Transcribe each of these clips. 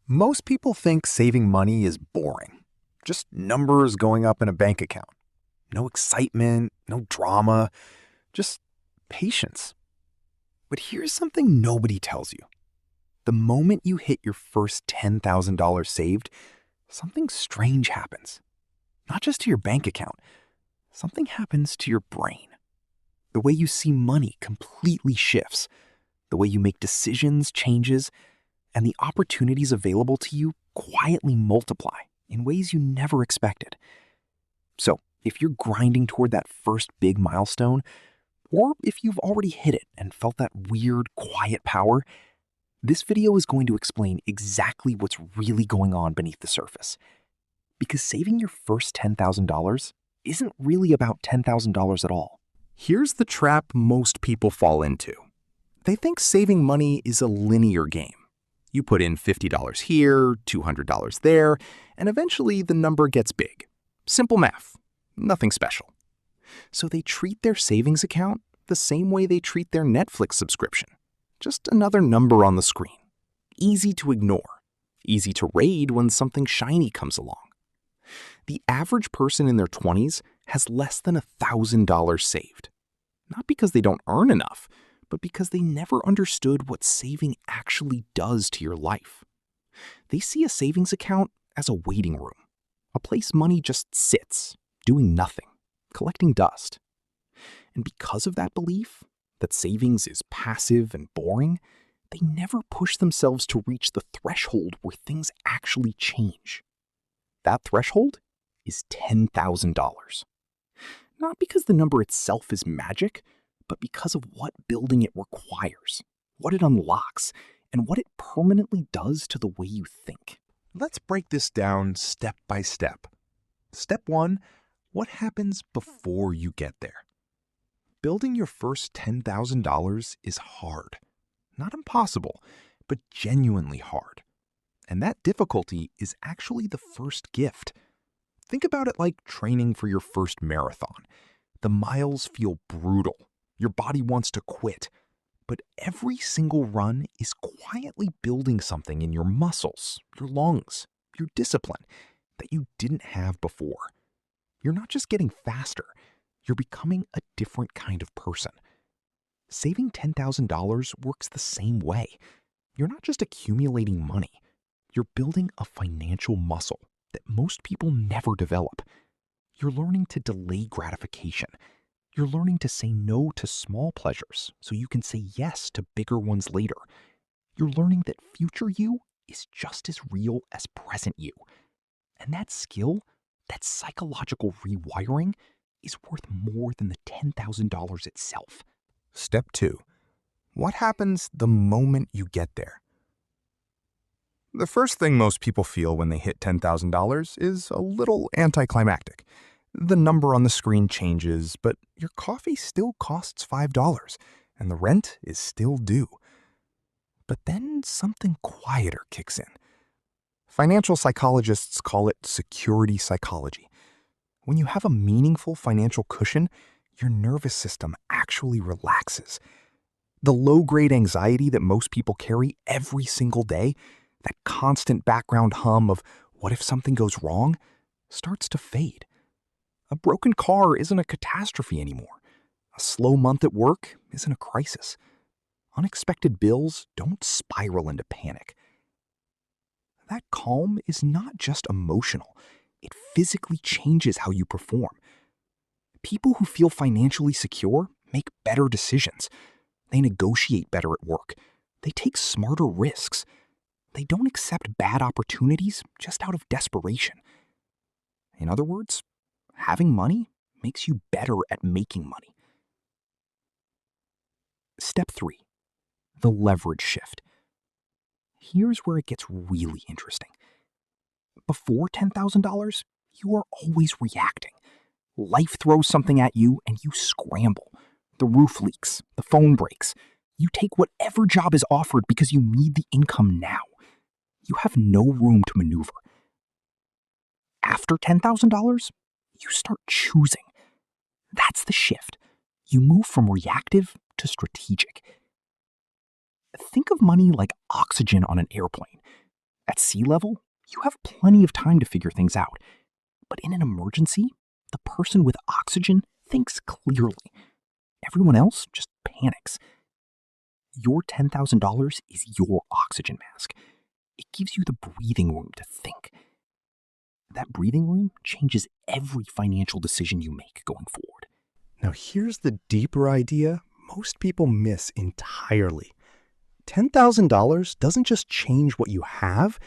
Most people think saving money is boring. Just numbers going up in a bank account. No excitement, no drama, just patience. But here's something nobody tells you. The moment you hit your first $10,000 saved, something strange happens. Not just to your bank account, something happens to your brain. The way you see money completely shifts. The way you make decisions changes, and the opportunities available to you quietly multiply in ways you never expected. So, if you're grinding toward that first big milestone, or if you've already hit it and felt that weird, quiet power, this video is going to explain exactly what's really going on beneath the surface. Because saving your first $10,000 isn't really about $10,000 at all. Here's the trap most people fall into. They think saving money is a linear game. You put in $50 here, $200 there, and eventually the number gets big. Simple math, nothing special. So they treat their savings account the same way they treat their Netflix subscription. Just another number on the screen. Easy to ignore. Easy to raid when something shiny comes along. The average person in their 20s has less than $1,000 saved. Not because they don't earn enough, but because they never understood what saving actually does to your life. They see a savings account as a waiting room, a place money just sits, doing nothing, collecting dust. And because of that belief, that savings is passive and boring, they never push themselves to reach the threshold where things actually change. That threshold is $10,000. Not because the number itself is magic, but because of what building it requires, what it unlocks, and what it permanently does to the way you think. Let's break this down step by step. Step 1, what happens before you get there? Building your first $10,000 is hard. Not impossible, but genuinely hard. And that difficulty is actually the first gift. Think about it like training for your first marathon. The miles feel brutal. Your body wants to quit. But every single run is quietly building something in your muscles, your lungs, your discipline that you didn't have before. You're not just getting faster. You're becoming a different kind of person. Saving $10,000 works the same way. You're not just accumulating money. You're building a financial muscle that most people never develop. You're learning to delay gratification. You're learning to say no to small pleasures so you can say yes to bigger ones later. You're learning that future you is just as real as present you. And that skill, that psychological rewiring, is worth more than the $10,000 itself. Step 2. What happens the moment you get there? The first thing most people feel when they hit $10,000 is a little anticlimactic. The number on the screen changes, but your coffee still costs $5, and the rent is still due. But then something quieter kicks in. Financial psychologists call it security psychology. When you have a meaningful financial cushion, your nervous system actually relaxes. The low-grade anxiety that most people carry every single day, that constant background hum of what if something goes wrong, starts to fade. A broken car isn't a catastrophe anymore. A slow month at work isn't a crisis. Unexpected bills don't spiral into panic. That calm is not just emotional. It physically changes how you perform. People who feel financially secure make better decisions. They negotiate better at work. They take smarter risks. They don't accept bad opportunities just out of desperation. In other words, having money makes you better at making money. Step 3. The leverage shift. Here's where it gets really interesting. Before $10,000, you are always reacting. Life throws something at you and you scramble. The roof leaks, the phone breaks. You take whatever job is offered because you need the income now. You have no room to maneuver. After $10,000, you start choosing. That's the shift. You move from reactive to strategic. Think of money like oxygen on an airplane. At sea level, you have plenty of time to figure things out. But in an emergency, the person with oxygen thinks clearly. Everyone else just panics. Your $10,000 is your oxygen mask. It gives you the breathing room to think. That breathing room changes every financial decision you make going forward. Now here's the deeper idea most people miss entirely. $10,000 doesn't just change what you have,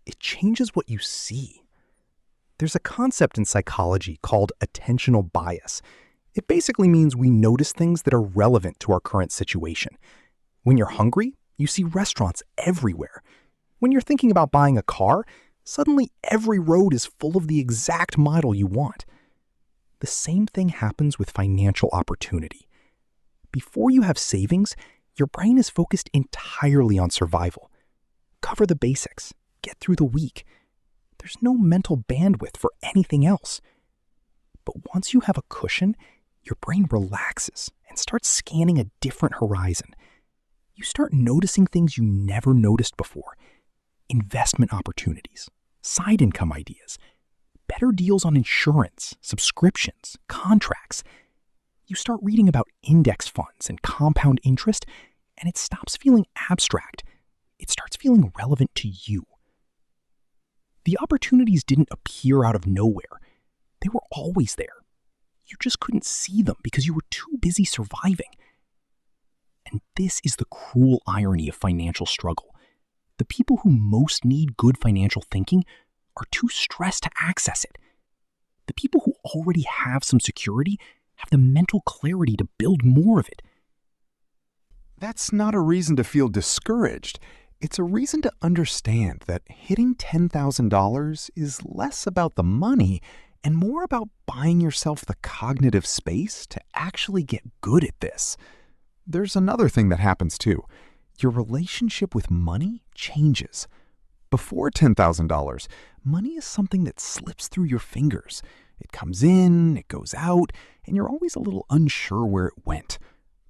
it changes what you see. There's a concept in psychology called attentional bias. It basically means we notice things that are relevant to our current situation. When you're hungry, you see restaurants everywhere. When you're thinking about buying a car, suddenly every road is full of the exact model you want. The same thing happens with financial opportunity. Before you have savings, your brain is focused entirely on survival. Cover the basics. Get through the week. There's no mental bandwidth for anything else. But once you have a cushion, your brain relaxes and starts scanning a different horizon. You start noticing things you never noticed before. Investment opportunities, side income ideas, better deals on insurance, subscriptions, contracts. You start reading about index funds and compound interest, and it stops feeling abstract. It starts feeling relevant to you. The opportunities didn't appear out of nowhere. They were always there. You just couldn't see them because you were too busy surviving. And this is the cruel irony of financial struggle. The people who most need good financial thinking are too stressed to access it. The people who already have some security have the mental clarity to build more of it. That's not a reason to feel discouraged. It's a reason to understand that hitting $10,000 is less about the money and more about buying yourself the cognitive space to actually get good at this. There's another thing that happens too. Your relationship with money changes. Before $10,000, money is something that slips through your fingers. It comes in, it goes out, and you're always a little unsure where it went.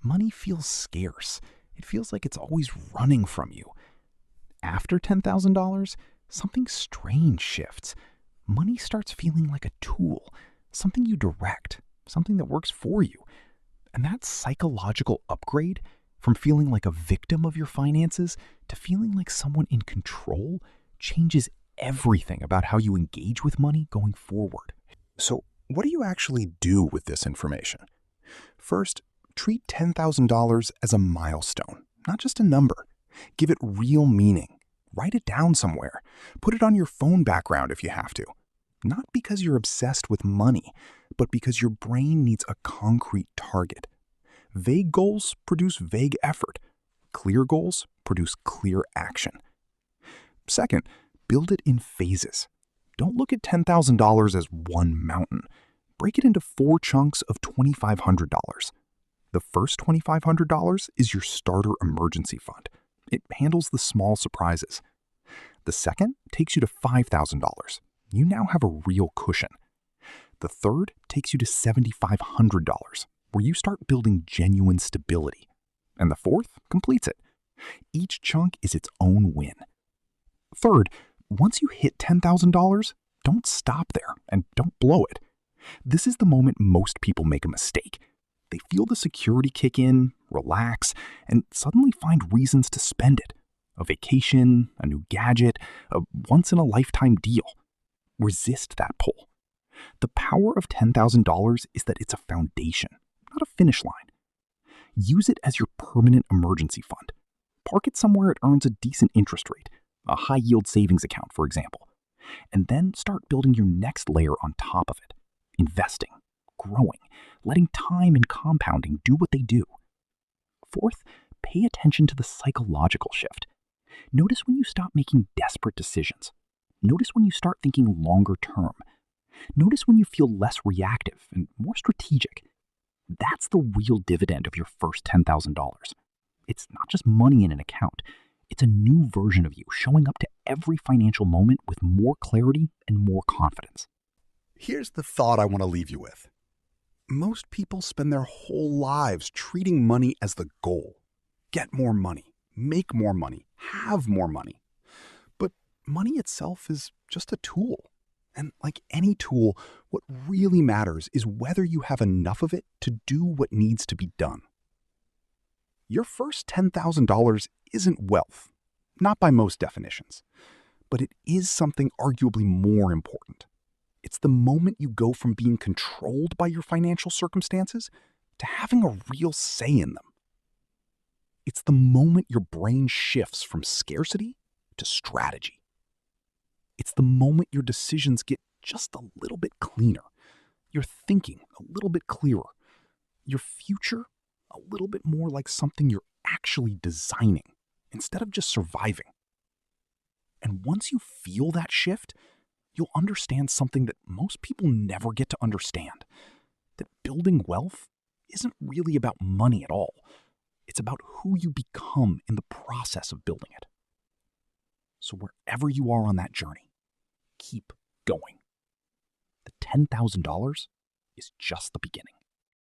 Money feels scarce. It feels like it's always running from you. After $10,000, something strange shifts. Money starts feeling like a tool, something you direct, something that works for you. And that psychological upgrade from feeling like a victim of your finances to feeling like someone in control changes everything about how you engage with money going forward. So, what do you actually do with this information? First, treat $10,000 as a milestone, not just a number. Give it real meaning. Write it down somewhere. Put it on your phone background if you have to. Not because you're obsessed with money, but because your brain needs a concrete target. Vague goals produce vague effort. Clear goals produce clear action. Second, build it in phases. Don't look at $10,000 as one mountain. Break it into 4 chunks of $2,500. The first $2,500 is your starter emergency fund. It handles the small surprises. The second takes you to $5,000. You now have a real cushion. The third takes you to $7,500, where you start building genuine stability. And the fourth completes it. Each chunk is its own win. Third, once you hit $10,000, don't stop there and don't blow it. This is the moment most people make a mistake. They feel the security kick in, relax, and suddenly find reasons to spend it. A vacation, a new gadget, a once-in-a-lifetime deal. Resist that pull. The power of $10,000 is that it's a foundation, not a finish line. Use it as your permanent emergency fund. Park it somewhere it earns a decent interest rate, a high-yield savings account, for example. And then start building your next layer on top of it. Investing, growing, letting time and compounding do what they do. Fourth, pay attention to the psychological shift. Notice when you stop making desperate decisions. Notice when you start thinking longer term. Notice when you feel less reactive and more strategic. That's the real dividend of your first $10,000. It's not just money in an account. It's a new version of you showing up to every financial moment with more clarity and more confidence. Here's the thought I want to leave you with. Most people spend their whole lives treating money as the goal. Get more money, make more money, have more money. But money itself is just a tool. And like any tool, what really matters is whether you have enough of it to do what needs to be done. Your first $10,000 isn't wealth, not by most definitions, but it is something arguably more important. It's the moment you go from being controlled by your financial circumstances to having a real say in them. It's the moment your brain shifts from scarcity to strategy. It's the moment your decisions get just a little bit cleaner, your thinking a little bit clearer, your future a little bit more like something you're actually designing instead of just surviving. And once you feel that shift, you'll understand something that most people never get to understand, that building wealth isn't really about money at all. It's about who you become in the process of building it. So wherever you are on that journey, keep going. The $10,000 is just the beginning.